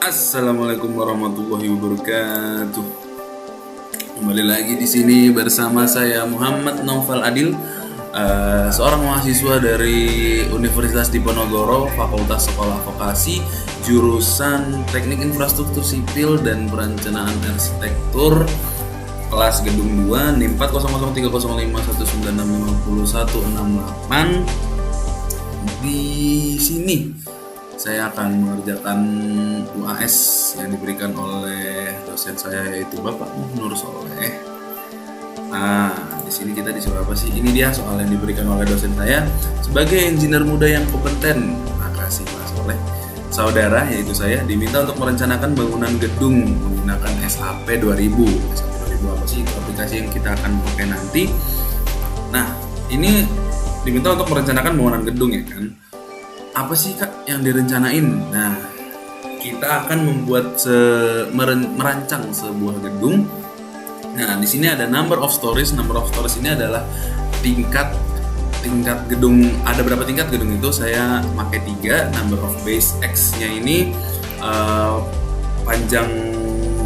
Assalamualaikum warahmatullahi wabarakatuh. Kembali lagi di sini bersama saya Muhammad Naufal Adil, seorang mahasiswa dari Universitas Diponegoro, Fakultas Sekolah Vokasi, jurusan Teknik Infrastruktur Sipil dan Perencanaan Arsitektur, kelas Gedung 2, NIM 4003051965168. Di sini saya akan mengerjakan UAS yang diberikan oleh dosen saya, yaitu Bapak Nur Soleh. Nah, di sini kita disuruh apa sih? Ini dia soal yang diberikan oleh dosen saya sebagai engineer muda yang kompeten. Makasih Pak Soleh. Saudara, yaitu saya, diminta untuk merencanakan bangunan gedung menggunakan SAP 2000. SAP 2000 apa sih? Itu aplikasi yang kita akan pakai nanti. Nah, ini diminta untuk merencanakan bangunan gedung, ya kan? Apa sih Kak yang direncanain? Nah, kita akan merancang sebuah gedung. Nah, di sini ada number of stories. Number of stories ini adalah tingkat gedung. Ada berapa tingkat gedung itu? Saya pakai 3. Number of base X-nya ini panjang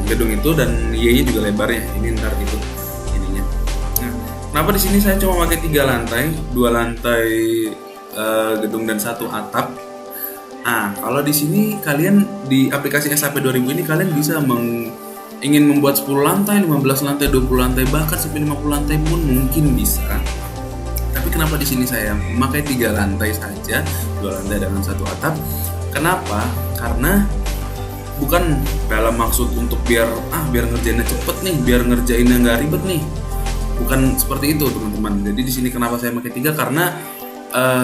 gedung itu, dan Y-nya juga lebarnya. Ini ntar gitu ininya. Nah, kenapa di sini saya cuma pakai 3 lantai, 2 lantai gedung dan 1 atap. Nah, kalau di sini kalian di aplikasi SAP 2000 ini kalian bisa ingin membuat 10 lantai, 15 lantai, 20 lantai, bahkan sampai 50 lantai pun mungkin bisa. Tapi kenapa di sini saya memakai 3 lantai saja, 2 lantai dengan 1 atap? Kenapa? Karena bukan dalam maksud untuk biar ngerjainnya cepet nih, biar ngerjainnya nggak ribet nih. Bukan seperti itu, teman-teman. Jadi di sini kenapa saya pakai 3? Karena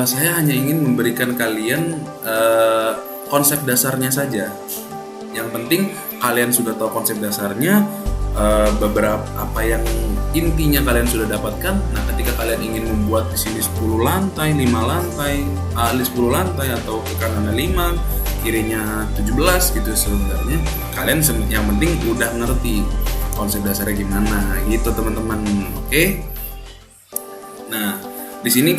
saya hanya ingin memberikan kalian konsep dasarnya saja. Yang penting kalian sudah tahu konsep dasarnya, beberapa apa yang intinya kalian sudah dapatkan. Nah, ketika kalian ingin membuat di sini 10 lantai, 5 lantai, 10 lantai atau ke kanannya 5, kirinya 17 gitu, sebenarnya kalian yang penting udah ngerti konsep dasarnya gimana gitu, teman-teman. Oke. Nah, di sini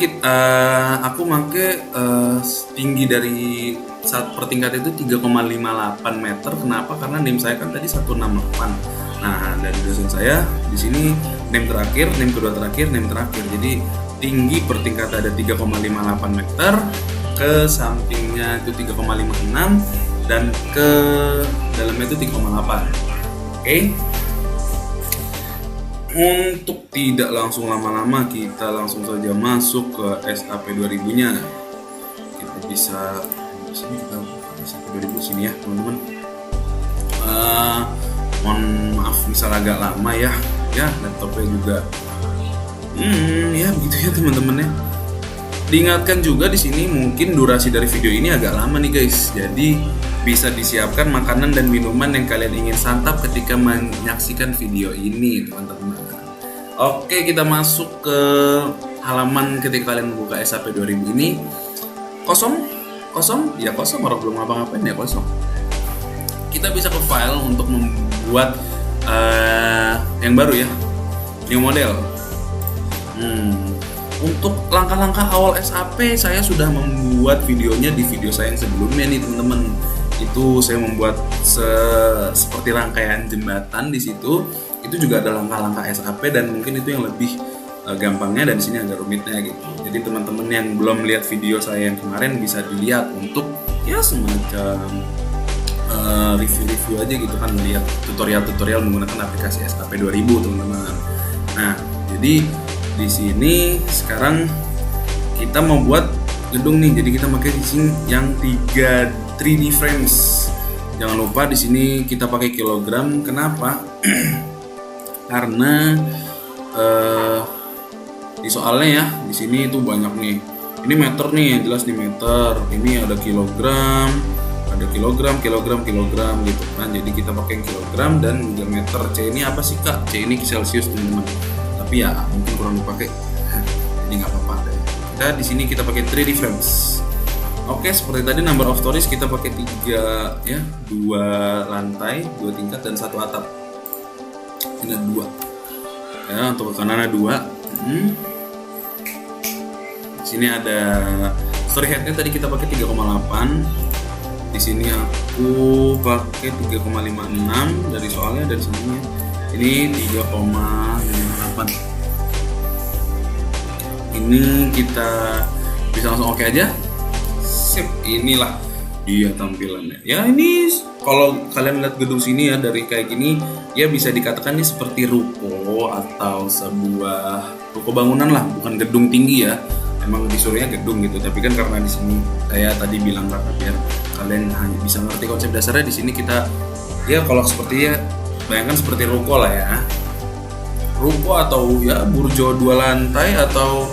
aku pakai tinggi dari per tingkat itu 3,58 meter. Kenapa? Karena NIM saya kan tadi 168. Nah, dari dosen saya di sini NIM terakhir, NIM kedua terakhir, NIM terakhir. Jadi tinggi per tingkat ada 3,58 meter, ke sampingnya itu 3,56 dan ke dalamnya itu 3,8. Oke. Untuk tidak langsung lama-lama, kita langsung saja masuk ke SAP 2000-nya. Kita bisa di sini, kita SAP 2000 sini ya, teman-teman. Mohon maaf misal agak lama ya laptopnya juga. Ya begitu ya, teman-teman ya. Diingatkan juga di sini mungkin durasi dari video ini agak lama nih guys. Jadi bisa disiapkan makanan dan minuman yang kalian ingin santap ketika menyaksikan video ini, teman-teman. Oke, kita masuk ke halaman ketika kalian membuka SAP 2000 ini. Kosong, ya kosong, orang belum ngapa-ngapain ya kosong. Kita bisa ke file untuk membuat yang baru ya, new model. Untuk langkah-langkah awal SAP saya sudah membuat videonya di video saya yang sebelumnya nih, teman-teman. Itu saya membuat seperti rangkaian jembatan di situ. Itu juga ada langkah-langkah SAP, dan mungkin itu yang lebih gampangnya, dan di sini agak rumitnya gitu. Jadi teman-teman yang belum lihat video saya yang kemarin bisa dilihat untuk ya semacam review-review aja gitu kan, melihat tutorial-tutorial menggunakan aplikasi SAP 2000, teman-teman. Nah, jadi di sini sekarang kita mau buat gedung nih. Jadi kita pakai di sini yang 3D frames. Jangan lupa di sini kita pakai kilogram. Kenapa? Karena di soalnya ya di sini itu banyak nih. Ini meter nih, yang jelas di meter. Ini ada kilogram, kilogram gitu kan. Jadi kita pakai kilogram dan juga meter. C ini apa sih Kak? C ini Celsius, teman-teman. Tapi ya mungkin kurang dipakai. Jadi nggak apa-apa deh. Kita di sini kita pakai 3D frames. Oke, seperti tadi number of stories kita pakai 3 ya, 2 lantai, 2 tingkat dan 1 atap. Ini 2. Ya, untuk ke kanan ada 2. Di sini ada story head-nya tadi kita pakai 3,8. Di sini aku pakai 3,56 dari soalnya, dari sini ini 3,58. Ini kita bisa langsung oke aja. Sip, inilah dia tampilannya. Ya ini kalau kalian lihat gedung sini ya dari kayak gini, ya bisa dikatakan ini seperti ruko atau sebuah ruko bangunan lah, bukan gedung tinggi ya. Emang disuruhnya gedung gitu, tapi kan karena di sini saya tadi bilang karena biar kalian hanya bisa ngerti konsep dasarnya, di sini kita ya kalau seperti ya bayangkan seperti ruko lah ya. Ruko atau ya burjo 2 lantai atau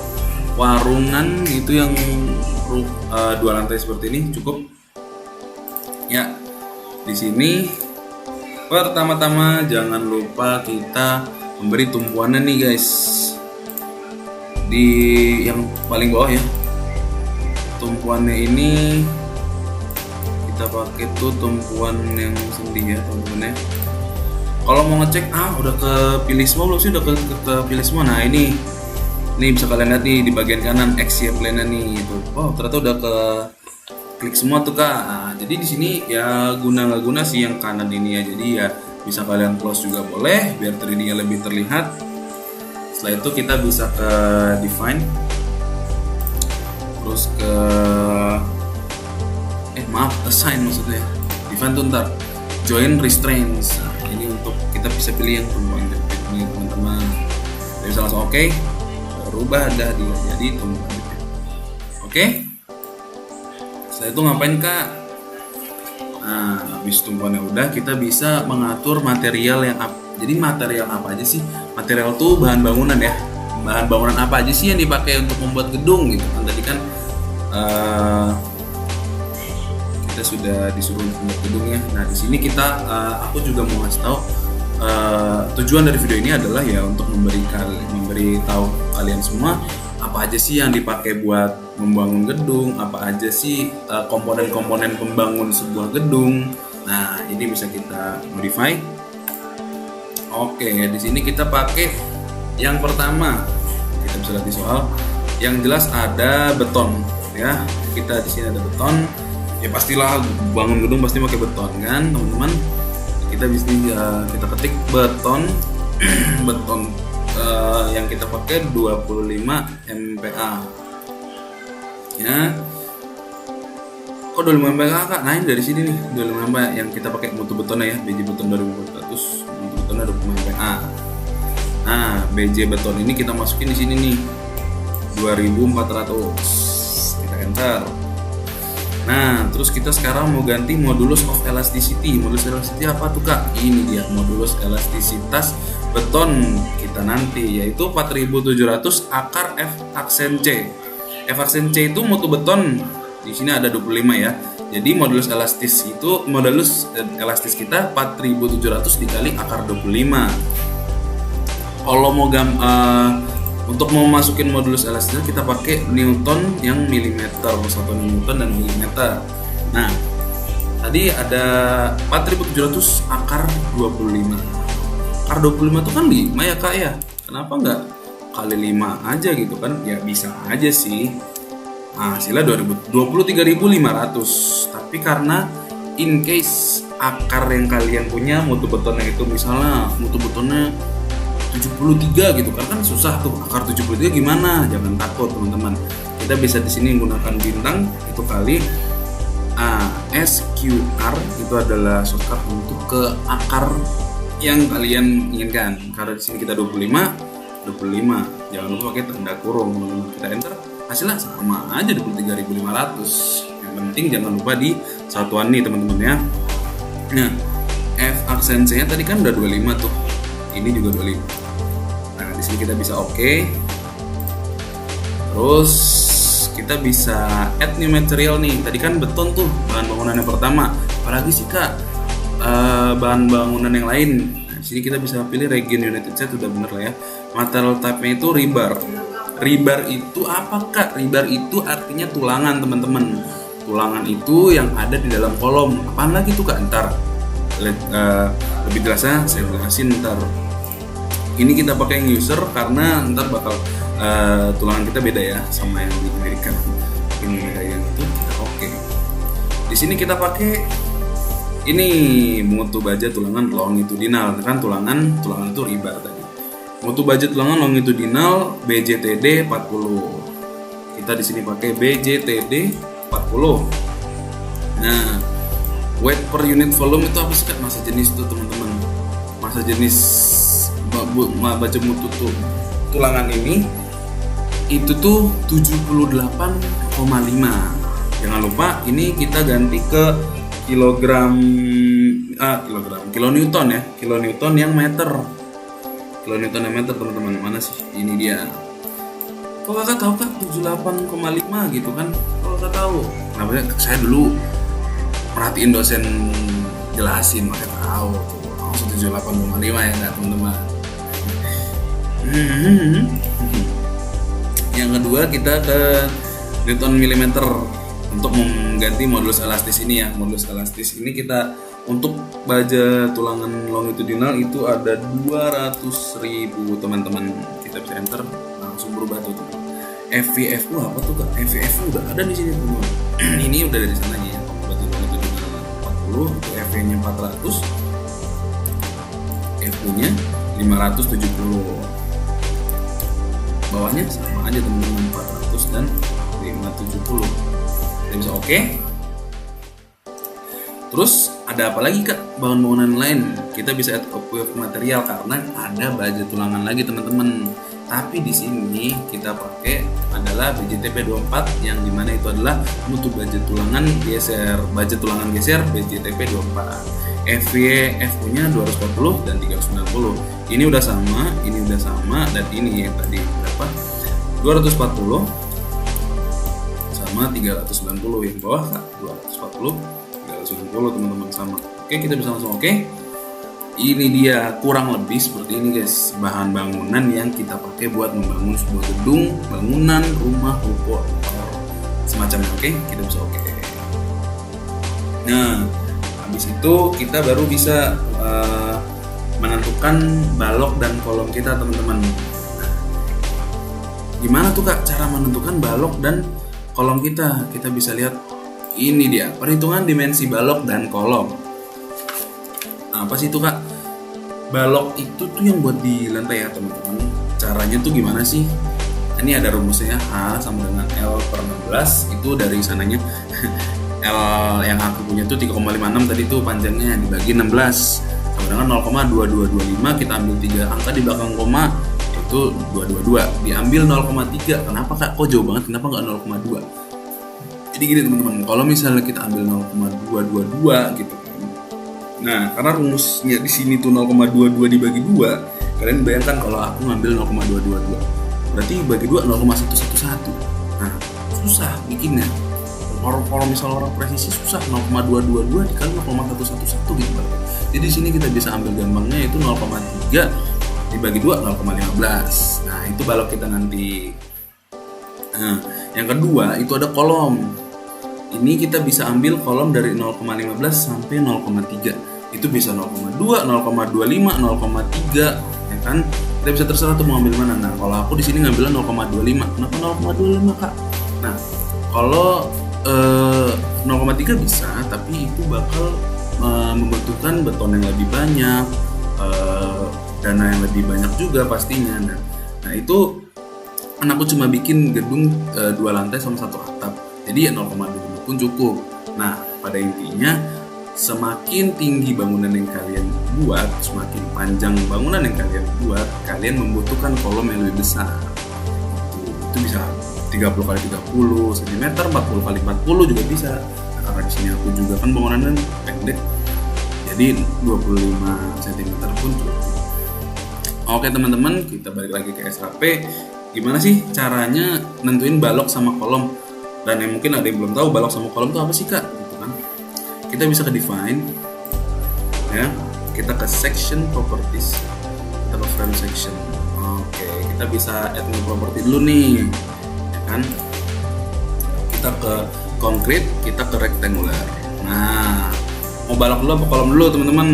warungan gitu yang 2 lantai seperti ini cukup. Ya, di sini pertama-tama jangan lupa kita memberi tumpuannya nih guys. Di yang paling bawah ya. Tumpuannya ini kita pakai tuh tumpuan yang sendi ya teman-teman ya. Kalau mau ngecek udah kepilih semua belum sih? Udah kepilih semua. Nah, ini bisa kalian lihat nih di bagian kanan X Y plane-nya nih gitu. Oh, ternyata udah ke klik semua tuh Kak. Nah, jadi di sini ya nggak guna sih yang kanan ini ya. Jadi ya bisa kalian close juga boleh biar 3D-nya lebih terlihat. Setelah itu kita bisa ke define, terus ke assign maksudnya. Define tuh ntar join restraints. Nah, ini untuk kita bisa pilih yang tumpuan jepit nih teman-teman. Kita bisa langsung oke. Berubah dah dia jadi tumpuan jepit. Oke. Setelah itu ngapain Kak? Nah, habis tumpuannya udah, kita bisa mengatur material yang jadi material apa aja sih? Material tuh bahan bangunan ya. Bahan bangunan apa aja sih yang dipakai untuk membuat gedung gitu kan? Tadi kan kita sudah disuruh membuat gedung ya. Nah, di sini aku juga mau ngasih tahu tujuan dari video ini adalah ya untuk memberi tahu kalian semua apa aja sih yang dipakai buat membangun gedung, apa aja sih komponen-komponen pembangun sebuah gedung. Nah, ini bisa kita modify. Oke, di sini kita pakai yang pertama. Kita bisa lihat di soal. Yang jelas ada beton ya. Kita di sini ada beton. Ya pastilah bangun gedung pasti pakai beton kan, teman-teman. Kita bisa kita ketik beton beton yang kita pakai 25 MPa. Ya. Kok 25 MPa Kak? Nah, ini dari sini nih, 25 MPa yang kita pakai mutu betonnya ya, BJ beton 2400, mutu betonnya 25 MPa. Nah, BJ beton ini kita masukin di sini nih 2400. Kita enter. Nah, terus kita sekarang mau ganti modulus of elasticity. Modulus elasticity apa tuh Kak? Ini dia modulus elastisitas beton kita nanti, yaitu 4700 akar F aksen C. F aksen C itu mutu beton. Di sini ada 25 ya. Jadi modulus elastis kita 4700 dikali akar 25. Kalau mau untuk mau masukin modulus elastis kita pakai Newton yang milimeter, 1 Newton dan milimeter. Nah, tadi ada 4700 akar 25. Akar 25 itu kan 5 ya Kak ya. Kenapa nggak kali 5 aja gitu kan? Ya bisa aja sih. Nah, hasilnya 23.500. Tapi karena in case akar yang kalian punya mutu betonnya itu misalnya mutu betonnya 73 gitu kan susah tuh akar 73 gimana? Jangan takut teman-teman. Kita bisa di sini menggunakan bintang itu kali SQR itu adalah shortcut untuk ke akar yang kalian inginkan. Karena di sini kita 25. Jangan lupa pakai tanda kurung. Kita enter, hasilnya sama aja 23.500. Yang penting jangan lupa di satuan nih teman-teman ya. Nah, F aksen C-nya tadi kan udah 25 tuh. Ini juga 25. Nah, di sini kita bisa oke. Terus kita bisa add new material nih. Tadi kan beton tuh bahan bangunan yang pertama. Apalagi sih Kak bahan bangunan yang lain. Nah, di sini kita bisa pilih Regen United Set, udah bener lah ya. Material type-nya itu rebar. Rebar itu apa Kak? Rebar itu artinya tulangan teman-teman. Tulangan itu yang ada di dalam kolom. Apaan lagi tuh Kak? Ntar lebih jelasnya saya jelasin ntar. Ini kita pakai yang user karena ntar bakal tulangan kita beda ya sama yang di Amerika. Ini yang itu kita oke. Di sini kita pakai ini mutu baja tulangan longitudinal, kan tulangan itu riba tadi. Mutu baja tulangan longitudinal BJTD 40. Kita di sini pakai BJTD 40. Nah, weight per unit volume itu apa sih Kak? Massa jenis itu teman-teman. Massa jenis baja mutu tuh tulangan ini itu tuh 78,5. Jangan lupa ini kita ganti ke kilonewton ya, kilonewton yang meter. Kilonewton yang meter teman-teman, mana sih? Ini dia. Kok kakak tahu Kak 78,5 gitu kan? Kalau kakak tahu. Kenapa saya dulu perhatiin dosen jelasin makanya tahu tuh. Langsung 78,5 ya enggak teman-teman. Yang kedua kita ke Newton milimeter untuk mengganti modulus elastis ini ya. Modulus elastis ini kita untuk baja tulangan longitudinal itu ada 200.000 teman-teman. Kita bisa enter langsung berubah tuh. FVF apa tuh Kak? FVF udah ada di sini teman-teman. Ini udah dari sananya ya. Baja longitudinal 40 untuk FV-nya 400. FV-nya 570. Bawahnya sama aja teman-teman, 400 dan 570. Kita bisa oke. Terus ada apa lagi Kak? Bangunan lain kita bisa add of material karena ada baja tulangan lagi teman-teman. Tapi di sini kita pakai adalah BJTP 24 yang dimana itu adalah mutu baja tulangan geser, baja tulangan geser BJTP 24. FV-nya 240 dan 390. Ini udah sama, dan ini yang tadi berapa? 240 sama 390 yang bawah Kak, 240 390 teman-teman sama. Oke, kita bisa langsung oke. Ini dia kurang lebih seperti ini guys, bahan bangunan yang kita pakai buat membangun sebuah gedung, bangunan, rumah, ruko, semacamnya. Oke, kita bisa oke. Nah, habis itu kita baru bisa menentukan balok dan kolom kita teman-teman. Gimana tuh Kak cara menentukan balok dan kolom kita? Kita bisa lihat ini dia, perhitungan dimensi balok dan kolom. Apa sih itu Kak? Balok itu tuh yang buat di lantai ya teman-teman. Caranya tuh gimana sih? Ini ada rumusnya, H sama dengan L per 16. Itu dari sananya L yang aku punya tuh 3,56 tadi tuh panjangnya dibagi 16 sama dengan 0,2225. Kita ambil 3 angka di belakang koma itu 222, diambil 0,3. Kenapa Kak? Kok jauh banget? Kenapa nggak 0,2? Jadi gini teman-teman, kalau misalnya kita ambil 0,222 gitu. Nah, karena rumusnya di sini tuh 0,22 dibagi 2, kalian bayangkan kalau aku ngambil 0,222. Berarti bagi 2 0,111. Nah, susah bikinnya. Kalau misalnya orang presisi susah, 0,222 dikali 0,111 gitu. Jadi di sini kita bisa ambil gampangnya itu 0,3 dibagi 2 0,15. Nah, itu balok kita nanti. Nah, yang kedua itu ada kolom. Ini kita bisa ambil kolom dari 0,15 sampai 0,3. Itu bisa 0,2, 0,25, 0,3, ya kan? Kita bisa terserah tuh mau ambil mana. Nah, kalau aku di sini ngambilnya 0,25. Kenapa 0,25 Kak? Nah, kalau 0,3 bisa, tapi itu bakal membutuhkan beton yang lebih banyak, dana yang lebih banyak juga pastinya. Nah itu kan aku cuma bikin gedung 2 lantai sama 1 atap, jadi ya 0,25 pun cukup. Nah pada intinya semakin tinggi bangunan yang kalian buat, semakin panjang bangunan yang kalian buat, kalian membutuhkan kolom yang lebih besar. Itu bisa 30 x 30 cm, 40 x 40 juga bisa. Nah, karena di sini aku juga kan bangunannya pendek, jadi 25 cm pun cukup. Oke teman-teman, kita balik lagi ke SHP. Gimana sih caranya nentuin balok sama kolom? Dan yang mungkin ada yang belum tahu balok sama kolom itu apa sih Kak? Gitu kan. Kita bisa ke define, ya. Kita ke section properties, kita ke frame section. Oke, kita bisa add new property dulu nih, ya kan? Kita ke concrete, kita ke rectangular. Nah, mau balok dulu apa kolom dulu teman-teman?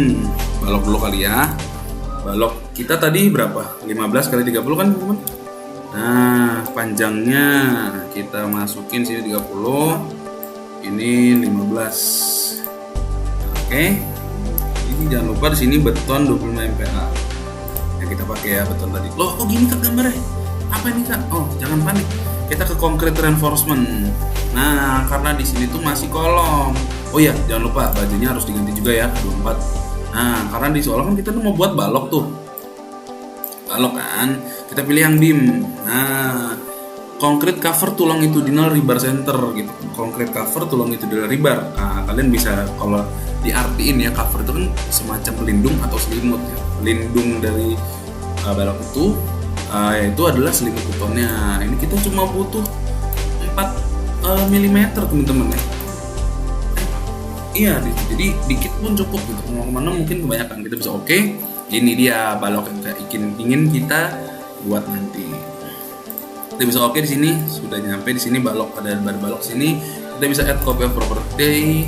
Balok dulu kali ya. Balok kita tadi berapa? 15 x 30 kan teman-teman? Nah, panjangnya kita masukin sini 30. ini 15. Oke. Ini jangan lupa di sini beton 25 MPa. Yang kita pakai ya beton tadi. Loh, kok gini Kak gambarnya? Apa ini Kak? Oh, jangan panik. Kita ke concrete reinforcement. Nah, karena di sini tuh masih kolom. Oh iya, jangan lupa bajunya harus diganti juga ya, 24. Nah, karena di soal kan kita tuh mau buat balok tuh. Balok kan, kita pilih yang beam. Nah, concrete cover longitudinal rebar center gitu. Concrete cover longitudinal rebar. Nah, kalian bisa kalau diartiin ya, cover itu kan semacam pelindung atau selimut ya. Pelindung dari balok itu yaitu adalah selimut betonnya. Ini kita cuma butuh 4 mm teman-teman ya. Iya, jadi dikit pun cukup gitu. Mau kemana mungkin kebanyakan, kita bisa oke. Ini dia balok yang ingin kita buat nanti. Kita bisa oke di sini, sudah nyampe di sini balok, ada balok sini. Kita bisa add copy of property.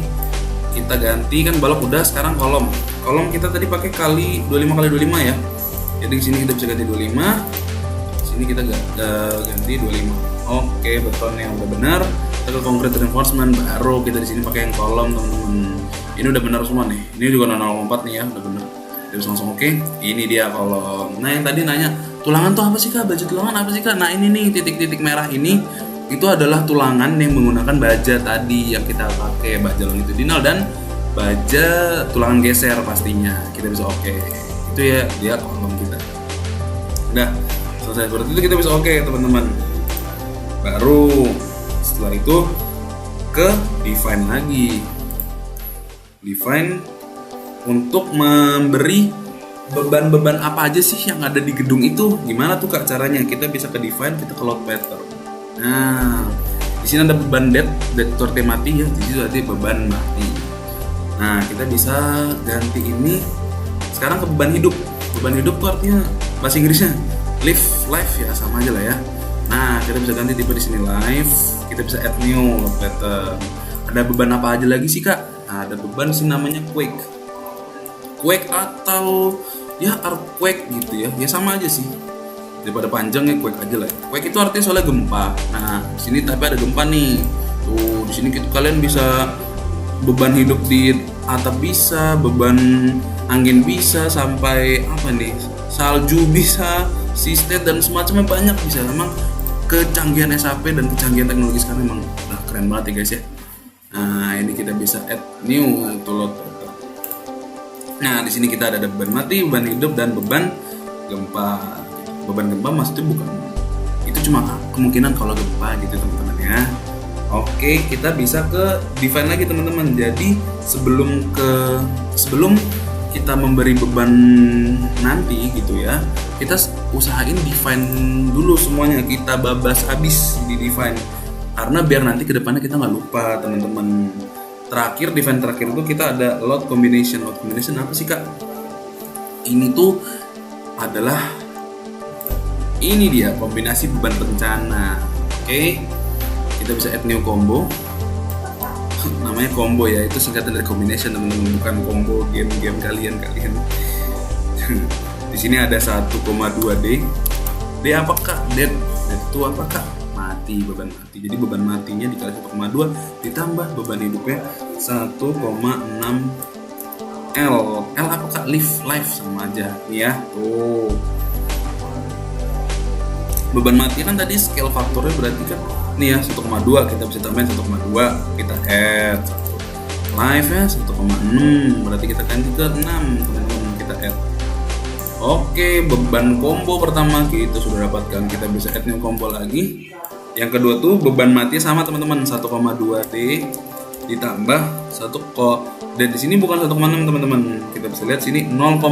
Kita ganti kan balok udah, sekarang kolom. Kolom kita tadi pakai kali 25 kali 25 ya. Jadi di sini kita bisa ganti 25. Di sini kita ganti 25. Oke, betonnya udah benar. Kita ke concrete reinforcement, baru kita di sini pakai yang kolom, teman-teman. Ini udah benar semua nih. Ini juga 004 nih ya, udah benar. Terus langsung oke. Ini dia kolom. Nah, yang tadi nanya, tulangan tuh apa sih Kak? Baja tulangan apa sih Kak? Nah, ini nih titik-titik merah ini itu adalah tulangan yang menggunakan baja tadi yang kita pakai, baja longitudinal dan baja tulangan geser pastinya. Kita bisa oke. Itu ya dia kolom kita. Udah selesai seperti itu, kita bisa oke teman-teman. Baru setelah itu ke define lagi. Define untuk memberi beban-beban apa aja sih yang ada di gedung itu. Gimana tuh Kak caranya? Kita bisa ke define, kita ke load pattern. Nah, di sini ada beban dead torte mati ya. Di situ ada beban mati. Nah, kita bisa ganti ini sekarang ke beban hidup. Beban hidup tuh artinya bahasa Inggrisnya life ya, sama aja lah ya. Nah, kita bisa ganti tipe di sini live. Kita bisa add new load pattern. Ada beban apa aja lagi sih Kak? Nah, ada beban sih namanya quake atau ya earthquake gitu ya. Ya sama aja sih. Daripada panjang ya quake aja lah. Quake itu artinya soalnya gempa. Nah, di sini tapi ada gempa nih. Tuh, di sini kalian bisa beban hidup di atap bisa, beban angin bisa, sampai apa nih? Salju bisa, sistem dan semacamnya banyak bisa. Memang kecanggihan SAP dan kecanggihan teknologi sekarang memang keren banget ya guys ya. Nah, ini kita bisa add new to load. Nah, di sini kita ada beban mati, beban hidup dan beban gempa. Beban gempa maksudnya bukan, itu cuma kemungkinan kalau gempa gitu teman-teman ya. Oke, kita bisa ke define lagi teman-teman. Jadi sebelum kita memberi beban nanti gitu ya, kita usahain define dulu semuanya, kita babas habis di define, karena biar nanti kedepannya kita nggak lupa teman-teman. Terakhir, define terakhir itu kita ada load combination. Load combination apa sih Kak? Ini tuh adalah ini dia kombinasi beban rencana. Oke, kita bisa add new combo. Namanya combo ya, itu singkatan dari combination teman-teman, bukan combo game-game kalian. Di sini ada 1,2 D. D apa Kak? Dead itu apa Kak? Mati, beban mati. Jadi beban matinya dikali 1,2 ditambah beban hidupnya 1,6 L. L apa Kak? Life sama aja. Nih ya. Tuh. Beban mati kan tadi scale faktornya berarti kan nih ya 1,2, kita bisa tambahin 1,2, kita add 1. Life ya 1,6, berarti kita ganti ke 6 teman-teman, kita add. Oke, beban combo pertama kita sudah dapatkan, kita bisa add new combo lagi. Yang kedua tuh beban mati sama teman-teman, 1,2 D ditambah 1 dan di sini bukan 1,6 teman-teman. Kita bisa lihat sini 0,5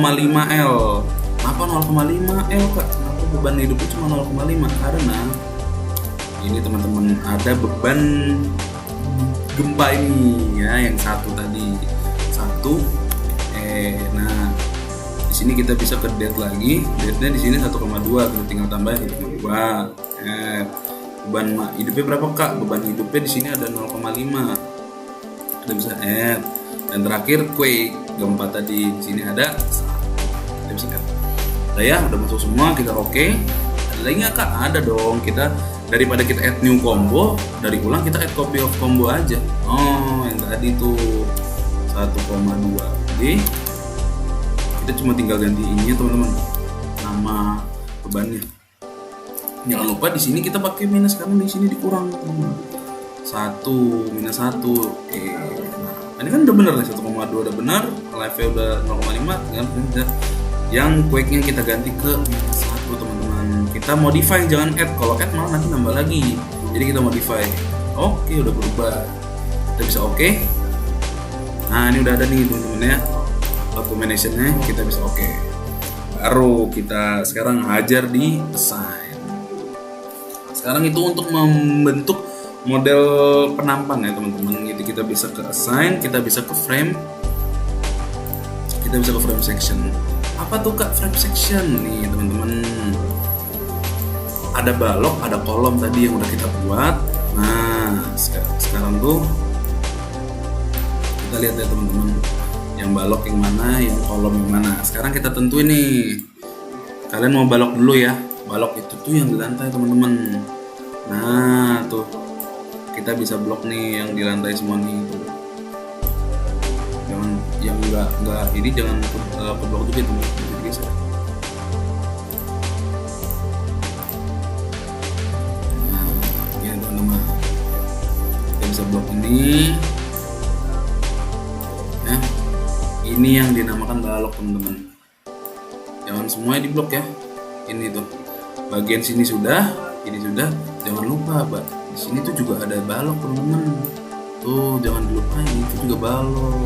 L. Kenapa 0,5 L Kak? Kenapa beban hidupnya cuma 0,5? Karena ini teman-teman ada beban gempa ini ya, yang satu tadi. Nah, di sini kita bisa ke dead lagi. Deadnya di sini 1,2, kita tinggal tambah 1,2. Beban hidupnya berapa Kak? Beban hidupnya di sini ada 0,5. Kita bisa add. Dan terakhir quake gempa tadi, di sini ada 1. Kita bisa add. Udah ya, udah masuk semua, kita oke. Ada lagi nggak Kak? Ada dong. Kita daripada kita add new combo, dari ulang kita add copy of combo aja. Oh, yang tadi tuh 1,2. Jadi kita cuma tinggal ganti ininya teman-teman, nama bebannya. Jangan lupa di sini kita pakai minus karena di sini dikurang teman-teman. 1 minus 1. Oke. Nah, ini kan udah benar nih, 1,2 udah benar, live-nya udah 0,5 kan. Yang quake-nya kita ganti ke minus 1 teman-teman. Kita modify, jangan add. Kalau add malah nanti nambah lagi. Jadi kita modify. Oke, udah berubah. Kita bisa oke. Nah, ini udah ada nih teman-teman ya. Documentation-nya kita bisa oke. Baru kita sekarang hajar di assign. Sekarang itu untuk membentuk model penampang ya teman-teman. Jadi kita bisa ke assign, kita bisa ke frame, kita bisa ke frame section. Apa tuh kak frame section nih teman-teman? Ada balok, ada kolom tadi yang udah kita buat. Nah sekarang tuh kita lihat ya teman-teman, yang balok yang mana, yang kolom yang mana. Sekarang kita tentuin nih, kalian mau balok dulu ya. Balok itu tuh yang di lantai teman-teman. Nah tuh kita bisa blok nih yang di lantai semua nih tuh. Jangan yang enggak ini jangan ke blok juga tuh. Geser. Nah, ini teman-teman. Kita bisa blok ini. Nah, ini yang dinamakan balok teman-teman. Jangan semuanya diblok ya. Ini tuh. Bagian sini sudah, ini sudah. Jangan lupa, di sini tuh juga ada balok teman-teman. Tuh jangan dilupain, itu juga balok.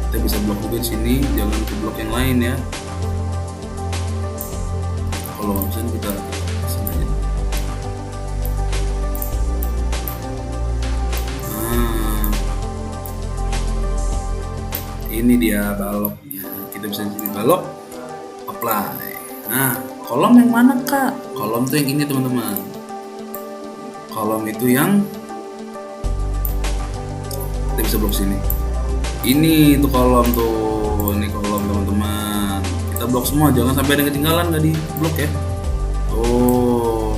Kita bisa blok juga di sini, jangan ke blok yang lain ya. Kalau nggak bisa kita sini aja. Nah, ini dia baloknya. Kita bisa di sini balok, apply. Nah, kolom yang mana kak? Kolom tuh yang ini teman-teman. Kolom itu yang kita bisa blok sini. Ini tuh kolom tuh, ini kolom teman-teman. Kita blok semua, jangan sampai ada yang ketinggalan nggak di blok ya. Oh,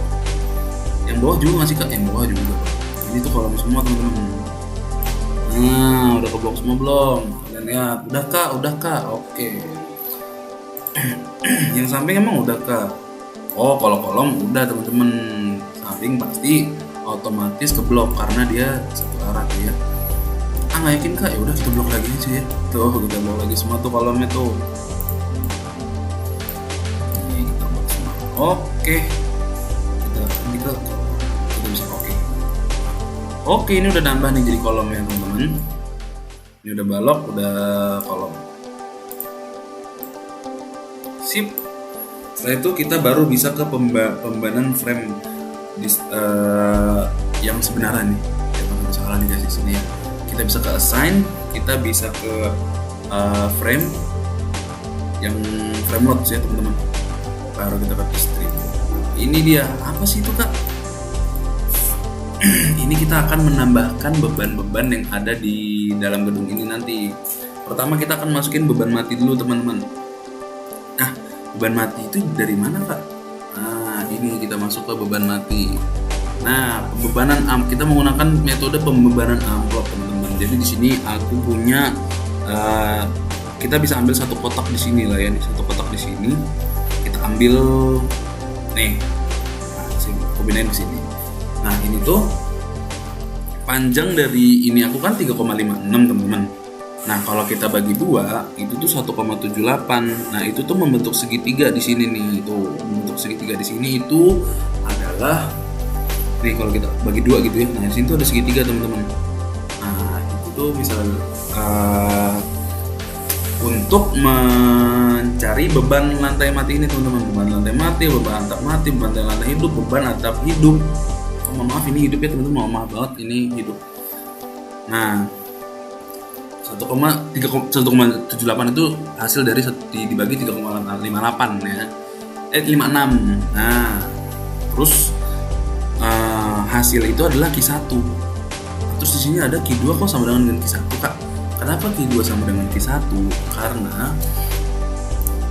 yang bawah juga nggak sih kak? Yang bawah juga. Ini tuh kolom semua teman-teman. Nah, udah ke blok semua belum? Kalian lihat, udah kak, oke. Yang samping emang udah kak? Oh, kalau kolom udah teman-teman. Samping pasti otomatis ke blok karena dia satu arah tuh ya. Nggak yakin kak? Ya udah kita blok lagi aja ya. Tuh kita blok lagi semua tuh kolomnya tuh. Ini kita blok semua. Oke. Kita bisa oke. Oke, ini udah nambah nih jadi kolomnya teman-teman. Ini udah balok, udah kolom. Sip. Setelah itu kita baru bisa ke pembanan frame yang sebenarnya nih. Jangan salah nih guys di sini ya. Kita bisa ke assign, kita bisa ke frame yang frame load ya teman-teman. Baru kita ke stream. Ini dia, apa sih itu kak? Ini kita akan menambahkan beban-beban yang ada di dalam gedung ini nanti. Pertama kita akan masukin beban mati dulu teman-teman. Nah, beban mati itu dari mana kak? Nah, ini kita masuk ke beban mati. Nah, pembebanan kita menggunakan metode pembebanan amplop teman-teman. Jadi di sini aku punya kita bisa ambil satu kotak di sini lah ya, satu kotak di sini. Kita ambil nih. Nah, aku pindahin ke sini. Nah, ini tuh panjang dari ini aku kan 3,56 teman-teman. Nah, kalau kita bagi dua, itu tuh 1,78. Nah, itu tuh membentuk segitiga di sini nih. Itu membentuk segitiga di sini itu adalah nih kalau kita bagi dua gitu ya. Nah, di sini tuh ada segitiga teman-teman. Nah, itu tuh misalnya untuk mencari beban lantai mati ini teman-teman. Beban lantai mati, beban atap mati, beban lantai hidup, beban atap hidup. Oh, maaf ini hidup ya teman-teman. Maaf banget ini hidup. Nah, 1,78 itu hasil dari dibagi 3,58 ya. 56. Nah, terus hasil itu adalah Q1. Terus di sini ada Q2 kok sama dengan Q1 kak? Kenapa Q2 sama dengan Q1? Karena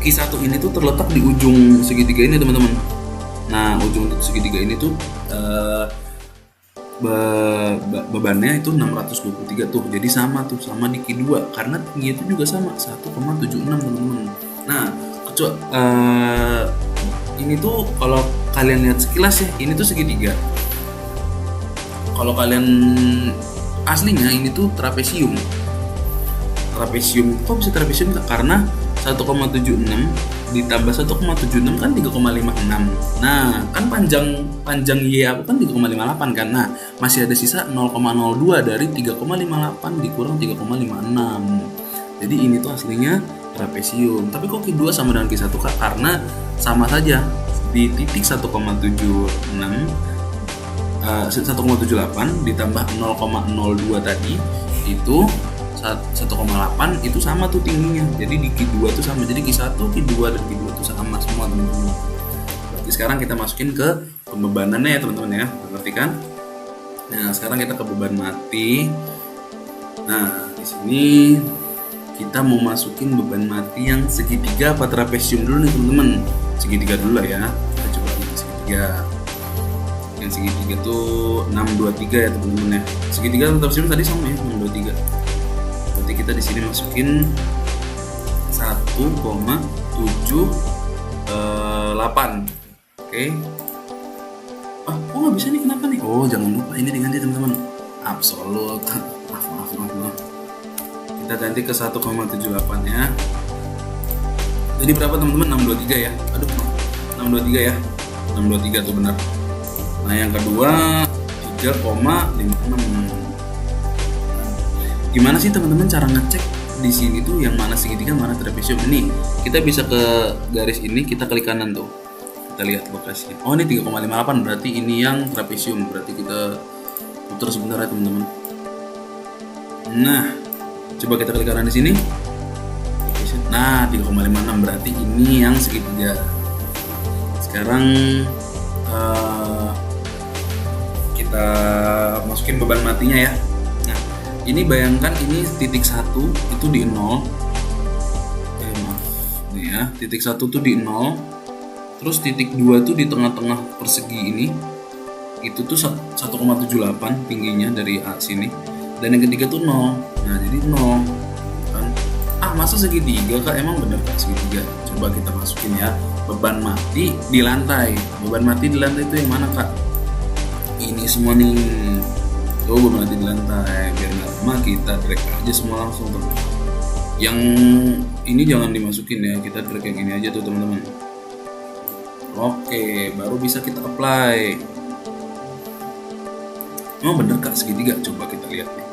Q1 ini tuh terletak di ujung segitiga ini teman-teman. Nah, ujung titik segitiga ini tuh bebannya itu 623 tuh. Jadi sama tuh, sama di Q2 karena tinggi itu juga sama 1,76 teman-teman. Nah, ini tuh kalau kalian lihat sekilas ya, ini tuh segitiga. Kalau kalian aslinya ini tuh trapesium. Kok bisa trapesium? Karena 1,76 ditambah 1,76 kan 3,56. Nah, kan panjang Y aku kan 3,58 kan. Nah, masih ada sisa 0,02 dari 3,58 dikurang 3,56. Jadi ini tuh aslinya trapesium. Tapi kok Q2 sama dengan Q1 Kak? Karena sama saja di titik 1,78 ditambah 0,02 tadi itu 1,8 itu sama tuh tingginya. Jadi di Q2 tuh sama. Jadi Q1, Q2 dan Q2 tuh sama semua teman-teman. Berarti sekarang kita masukin ke pembebanannya ya teman-teman ya. Ngerti kan? Nah, sekarang kita ke beban mati. Nah, di sini kita mau masukin beban mati yang segitiga apa trapesium dulu nih teman-teman. Segitiga dulu lah ya. Kita coba lihat segitiga. Yang segitiga tuh 623 ya teman-teman ya. Segitiga trapesium tadi sama ya 623. Berarti kita di sini masukin 1,78. Oke. Kok nggak bisa nih, kenapa nih? Oh, jangan lupa ini diganti teman-teman. Absolut. Maaf. Kita ganti ke 1,78 ya. Jadi berapa teman-teman? 623 ya. 623 ya. 623 tuh benar. Nah, yang kedua 3,56. Gimana sih teman-teman cara ngecek di sini tuh yang mana segitiga, mana trapesium? Ini kita bisa ke garis ini, kita klik kanan tuh. Kita lihat lokasinya. Oh, ini 3,58 berarti ini yang trapesium. Berarti kita putar sebentar ya teman-teman. Nah, coba kita klik kanan di sini. Nah, 3,56 berarti ini yang segitiga. Sekarang kita masukin beban matinya ya. Nah, ini bayangkan ini titik 1 itu di 0. Nih ya, titik 1 tuh di 0. Terus titik 2 tuh di tengah-tengah persegi ini. Itu tuh 1,78 tingginya dari A sini. Dan yang ketiga tuh 0. Nah, jadi 0 kan. Masa segitiga Kak? Emang bener Kak segitiga? Coba kita masukin ya. Beban mati di lantai. Beban mati di lantai itu yang mana Kak? Ini semua nih. Tuh beban mati di lantai. Biar nggak lama kita drag aja semua langsung tuh. Yang ini jangan dimasukin ya. Kita drag yang ini aja tuh teman-teman. Oke, baru bisa kita apply. Emang bener Kak segitiga? Coba kita lihat nih.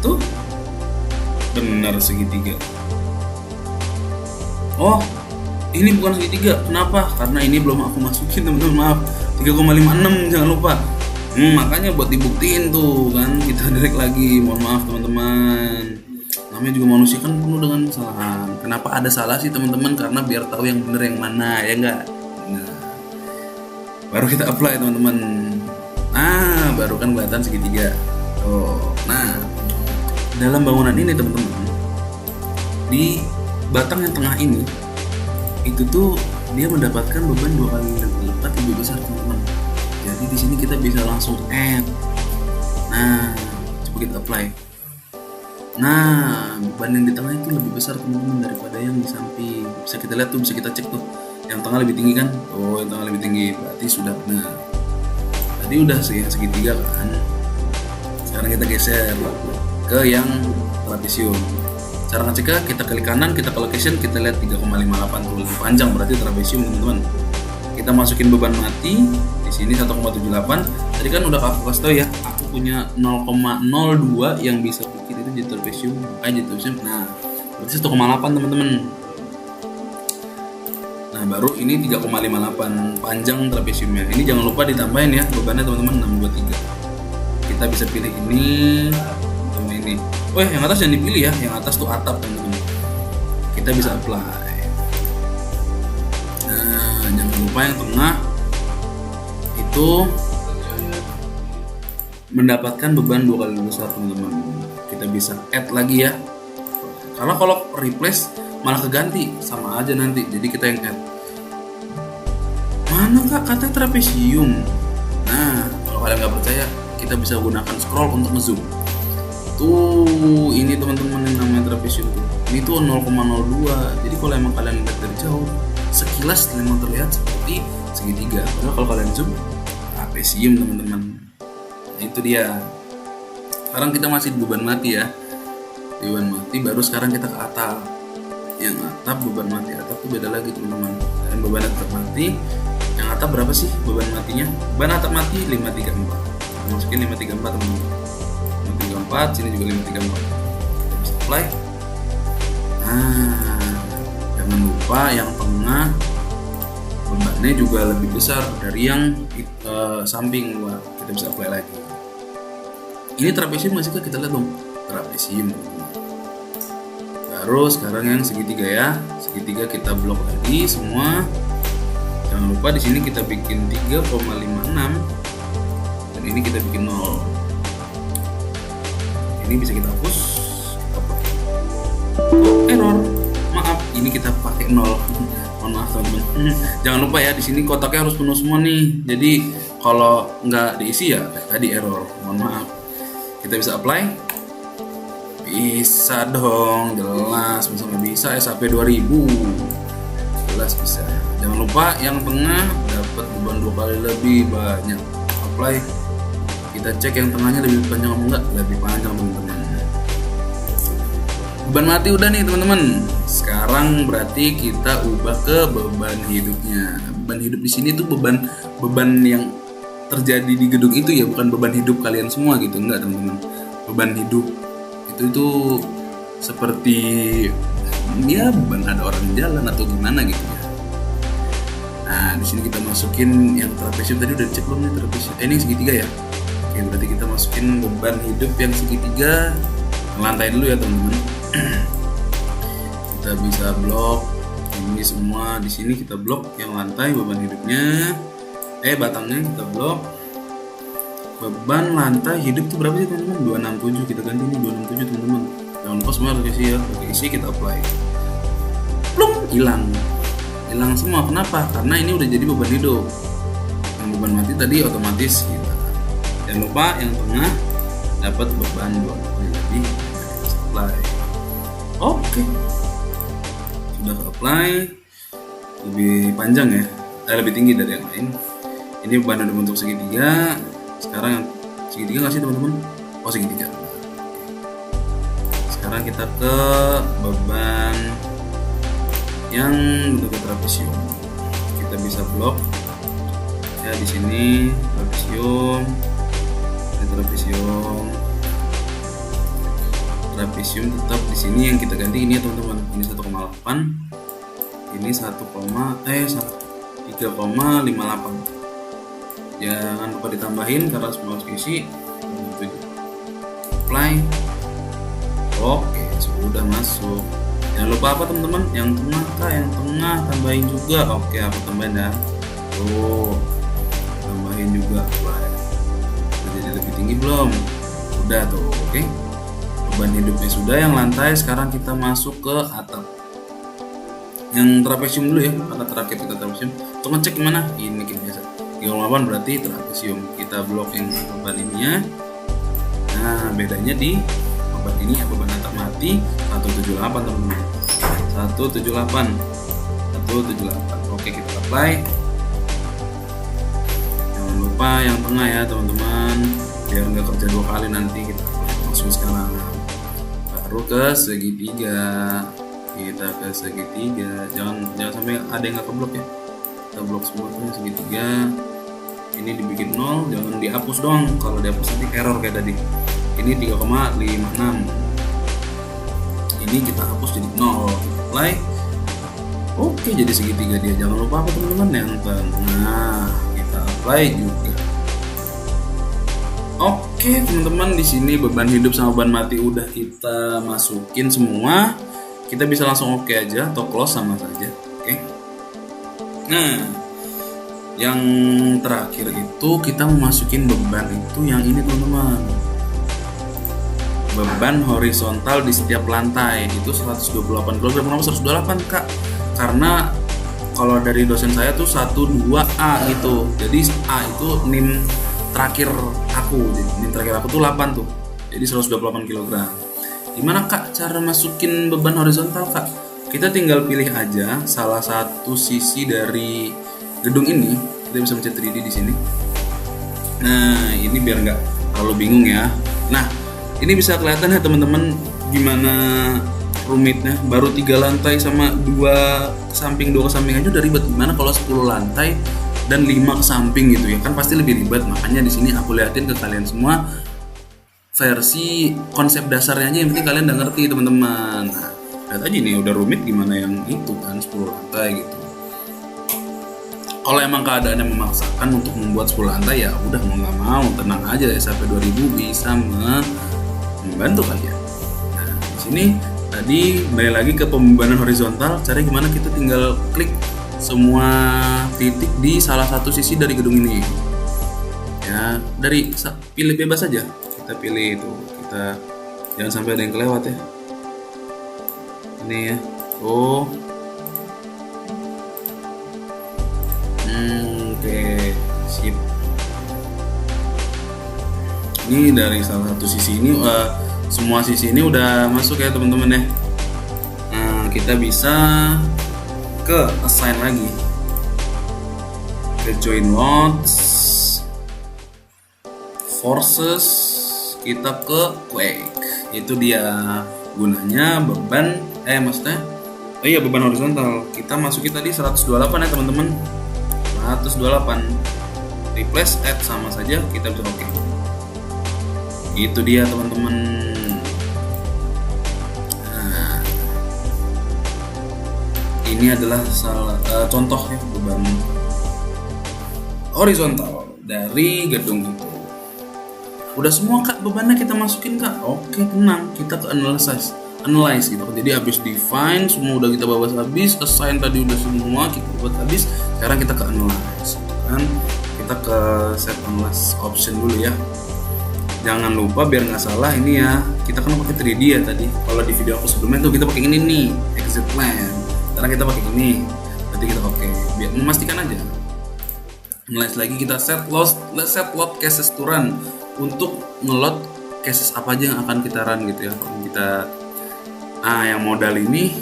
Tuh benar segitiga. Oh, ini bukan segitiga. Kenapa? Karena ini belum aku masukin teman-teman, maaf. 3,56 jangan lupa. Makanya buat dibuktiin tuh kan kita direct lagi. Mohon maaf teman-teman. Namanya juga manusia kan penuh dengan kesalahan. Kenapa ada salah sih teman-teman? Karena biar tahu yang bener yang mana, ya enggak? Nah, baru kita apply teman-teman. Baru kan kelihatan segitiga. Nah, dalam bangunan ini teman-teman, di batang yang tengah ini itu tuh dia mendapatkan beban 2 kali lipat lebih besar teman-teman. Jadi di sini kita bisa langsung add. Nah, coba kita apply. Nah, beban yang di tengah itu lebih besar teman-teman daripada yang di samping. Bisa kita lihat tuh, bisa kita cek tuh. Yang tengah lebih tinggi kan? Oh, yang tengah lebih tinggi. Berarti sudah benar. Tadi udah segitiga kan. Sekarang kita geser ke yang trapesium. Cara ngeceknya kita klik kanan, kita ke location, kita lihat 3,58 tuh lebih panjang berarti trapesium teman-teman. Kita masukin beban mati di sini 1,78. Tadi kan udah aku kasih tau ya, aku punya 0,02 yang bisa bikin itu jadi trapesium, makanya jadi trapesium. Nah, berarti 1,8 teman-teman. Nah, baru ini 3,58 panjang trapesiumnya. Ini jangan lupa ditambahin ya bebannya teman-teman, 623. Kita bisa pilih ini sama ini. Yang atas jangan dipilih ya, yang atas tuh atap teman-teman. Kita bisa apply. Nah, jangan lupa yang tengah itu mendapatkan beban 2 kali lebih besar teman-teman. Kita bisa add lagi ya. Karena kalau replace malah keganti, sama aja nanti. Jadi kita yang add. Mana kak, katanya trapesium. Nah, kalau kalian nggak percaya, kita bisa gunakan scroll untuk ngezoom. Tuh, ini teman-teman yang namanya trapesium tuh. Ini tuh 0,02. Jadi kalau emang kalian lihat dari jauh, sekilas memang terlihat seperti segitiga. Padahal kalau kalian zoom, trapesium teman-teman. Nah, itu dia. Sekarang kita masih di beban mati ya. Di beban mati, baru sekarang kita ke atap. Yang atap, beban mati atap tuh beda lagi teman-teman. Dan beban atap mati, yang atap berapa sih beban matinya? Beban atap mati 534. Masukin 534 teman-teman. 534, sini juga 534. Kita bisa apply. Nah, jangan lupa yang tengah bebannya juga lebih besar dari yang samping luar. Kita bisa apply lagi. Ini trapesium masih kita lihat dong, trapesium. Baru sekarang yang segitiga ya, segitiga kita blok lagi semua. Jangan lupa di sini kita bikin 3,56 dan ini kita bikin 0. Ini bisa kita hapus. Oh, error. Maaf, ini kita pakai 0. Mohon maaf teman-teman. Jangan lupa ya, di sini kotaknya harus penuh semua nih. Jadi kalau nggak diisi ya tadi error. Mohon maaf. Kita bisa apply. Bisa dong, jelas bisa nggak bisa SAP 2000. Jelas bisa. Jangan lupa yang tengah dapat beban 2 kali lebih banyak. Apply. Kita cek yang tengahnya lebih panjang atau enggak? Lebih panjang teman-teman. Beban mati udah nih teman-teman. Sekarang berarti kita ubah ke beban hidupnya. Beban hidup di sini tuh beban yang terjadi di gedung itu ya, bukan beban hidup kalian semua gitu, enggak teman-teman. Beban hidup itu seperti ya beban ada orang jalan atau gimana gitu ya. Nah, di sini kita masukin yang trapesium tadi udah dicek belum nih trapesium. Ini segitiga ya. Oke, berarti kita masukin beban hidup yang segitiga lantai dulu ya teman-teman. Kita bisa blok ini semua, di sini kita blok yang lantai beban hidupnya. Batangnya kita blok. Beban lantai hidup tuh berapa sih teman-teman? 267, kita ganti nih 267 teman-teman. Jangan lupa semua harus isi ya. Oke, isi kita apply. Plung, hilang semua. Kenapa? Karena ini udah jadi beban hidup. Yang beban mati tadi otomatis hilang. Jangan lupa yang tengah dapat beban 2 kali lebih. Kita apply. Oke, sudah apply. Lebih panjang ya, lebih tinggi dari yang lain. Ini beban udah bentuk segitiga. Sekarang yang segitiga nggak sih teman-teman? Oh, segitiga. Sekarang kita ke beban yang bentuk trapesium. Kita bisa blok ya di sini trapesium. Ini trapesium tetap di sini yang kita ganti ini ya teman-teman. Ini 1,8. Ini 3,58. Jangan lupa ditambahin karena semua harus isi. Apply. Oke, sudah masuk. Jangan lupa apa teman-teman? Yang tengah kah? Yang tengah tambahin juga. Oke, aku tambahin ya. Tuh, tambahin juga. Apply. Udah jadi lebih tinggi belum? Udah tuh, oke. Beban hidupnya sudah. Yang lantai sekarang kita masuk ke atap. Yang trapesium dulu ya, karena terakhir kita trapesium. Untuk ngecek mana? Ini kita biasa. 38 berarti trapesium. Kita blok yang beban ininya. Nah, bedanya di beban ini ya, beban atap mati 178 teman-teman. 178. Oke, kita apply. Jangan lupa yang tengah ya teman-teman, biar nggak kerja 2 kali nanti. Kita langsung sekarang baru ke segitiga. Kita ke segitiga. Jangan sampai ada yang nggak keblok ya. Kita blok semua tuh segitiga. Ini dibikin 0, jangan dihapus doang. Kalau dihapus nanti error kayak tadi. Ini 3,56. Ini kita hapus jadi 0. Apply. Oke, jadi segitiga dia. Jangan lupa apa teman-teman, yang tengah kita apply juga. Oke teman-teman, di sini beban hidup sama beban mati udah kita masukin semua. Kita bisa langsung oke aja atau close sama saja. Oke. Nah, yang terakhir itu kita memasukin beban itu yang ini teman-teman. Beban horizontal di setiap lantai itu 128 kg. Kenapa 128 kak? Karena kalau dari dosen saya tuh 12A gitu. Jadi A itu NIM terakhir aku. NIM terakhir aku tuh 8 tuh. Jadi 128 kg. Gimana Kak cara masukin beban horizontal Kak? Kita tinggal pilih aja salah satu sisi dari gedung ini. Kita bisa mencet 3D di sini. Nah, ini biar nggak terlalu bingung ya. Nah, ini bisa kelihatan ya teman-teman gimana rumitnya. Baru 3 lantai sama 2 ke samping aja udah ribet. Gimana kalau 10 lantai dan 5 ke samping gitu ya? Kan pasti lebih ribet. Makanya di sini aku liatin ke kalian semua versi konsep dasarnya aja, yang penting kalian udah ngerti teman-teman. Nah, lihat aja nih udah rumit gimana yang itu kan 10 lantai gitu. Kalau emang keadaannya memaksakan untuk membuat 10 lantai ya udah mau nggak mau tenang aja ya, sampai 2000 bisa membantu kalian. Nah, di sini tadi balik lagi ke pembebanan horizontal. Cara gimana, kita tinggal klik semua titik di salah satu sisi dari gedung ini. Ya, dari pilih bebas aja. Kita pilih itu. Kita jangan sampai ada yang kelewat ya. Ini ya. Oh. Oke, sip. Ini dari salah satu sisi ini, semua sisi ini udah masuk ya teman-teman ya. Nah, kita bisa ke assign lagi, ke join loads, forces, kita ke quake. Itu dia gunanya beban, beban horizontal. Kita masukin tadi 128 ya teman-teman. 128 replace add sama saja, kita bisa oke. Itu dia teman-teman. Nah, ini adalah contoh ya beban horizontal dari gedung itu. Udah semua Kak bebannya kita masukin Kak. Oke, tenang, kita ke analyze gitu. Jadi habis define semua udah kita bahas habis, assign tadi udah semua kita buat habis. Sekarang kita ke analyze kan. Kita ke set analyze option dulu ya. Jangan lupa biar nggak salah ini ya, kita kan pakai 3D ya tadi. Kalau di video aku sebelumnya tuh kita pakai ini nih, exit plan. Sekarang kita pakai ini. Berarti kita oke. Biar memastikan aja. Analyze lagi, kita set load cases to run, untuk ngeload cases apa aja yang akan kita run gitu ya. Yang modal ini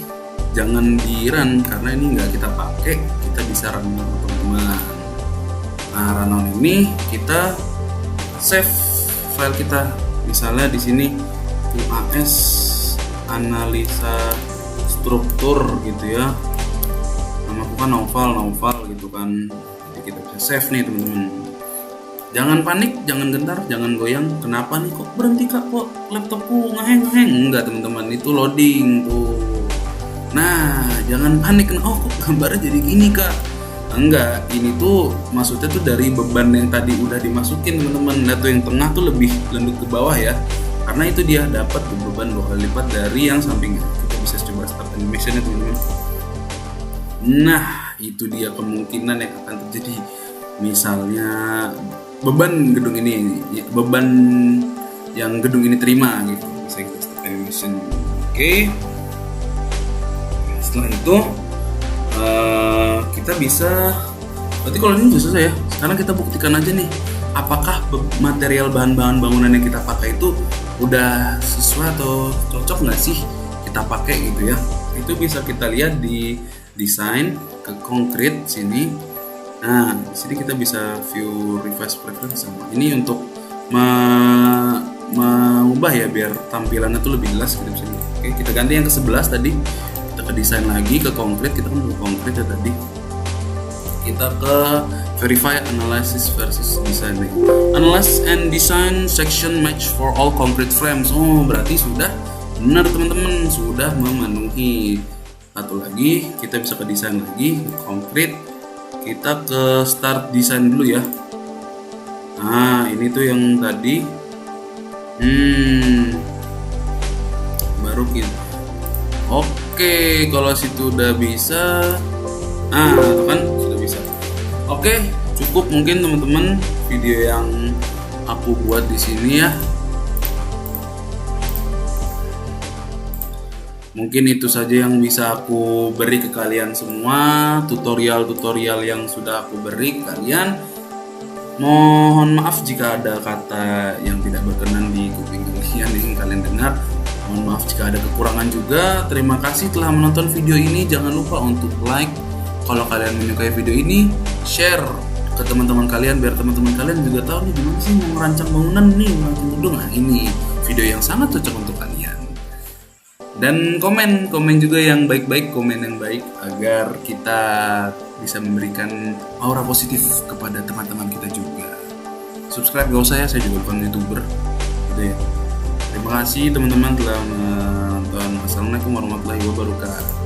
jangan di run karena ini nggak kita pakai, kita bisa run teman-teman. Nah, run on ini kita save file kita, misalnya di sini UAS analisa struktur gitu ya. Nama aku kan novel gitu kan. Jadi kita bisa save nih teman-teman. Jangan panik, jangan gentar, jangan goyang. Kenapa nih kok berhenti Kak? Kok laptopku ngeheng? Enggak teman-teman, itu loading tuh. Nah, jangan panik. Oh, kok gambarnya jadi gini Kak? Enggak, ini tuh maksudnya tuh dari beban yang tadi udah dimasukin teman-teman. Lihat tuh yang tengah tuh lebih lembut ke bawah ya. Karena itu dia dapat beban 2 kali lipat dari yang sampingnya. Kita bisa coba start animation-nya teman-teman. Nah, itu dia kemungkinan yang akan terjadi. Misalnya beban gedung ini, beban yang gedung ini terima gitu. Bisa kita start animation. Oke. Setelah itu kita bisa, berarti kalau ini sudah selesai ya. Sekarang kita buktikan aja nih, apakah material bahan-bahan bangunan yang kita pakai itu udah sesuai atau cocok nggak sih kita pakai gitu ya. Itu bisa kita lihat di desain ke konkret sini. Nah, di sini kita bisa view revise preference sama ini untuk mengubah ya biar tampilannya tuh lebih jelas gitu sini. Oke, kita ganti yang ke 11 tadi. Kita ke desain lagi, ke konkret, kita kan ke konkret ya tadi. Kita ke verify analysis versus design. Analyze and design section match for all concrete frames. Oh, berarti sudah benar teman-teman, sudah memenuhi. Satu lagi, kita bisa ke desain lagi, konkret. Kita ke start design dulu ya. Nah, ini tuh yang tadi. Baru kita. Oke, kalau situ udah bisa. Nah, itu kan sudah bisa. Oke, cukup mungkin teman-teman video yang aku buat di sini ya. Mungkin itu saja yang bisa aku beri ke kalian semua, tutorial-tutorial yang sudah aku beri ke kalian. Mohon maaf jika ada kata yang tidak berkenan di kuping kalian yang kalian dengar. Mohon maaf jika ada kekurangan juga. Terima kasih telah menonton video ini. Jangan lupa untuk like kalau kalian menyukai video ini, share ke teman-teman kalian biar teman-teman kalian juga tahu nih gimana sih mau merancang bangunan nih, merancang gedung. Nah, ini video yang sangat cocok untuk kalian. Dan komen juga yang baik-baik, komen yang baik agar kita bisa memberikan aura positif kepada teman-teman kita juga. Subscribe gak usah ya, saya juga bukan YouTuber gitu ya. Terima kasih teman-teman telah menonton. Assalamualaikum warahmatullahi wabarakatuh.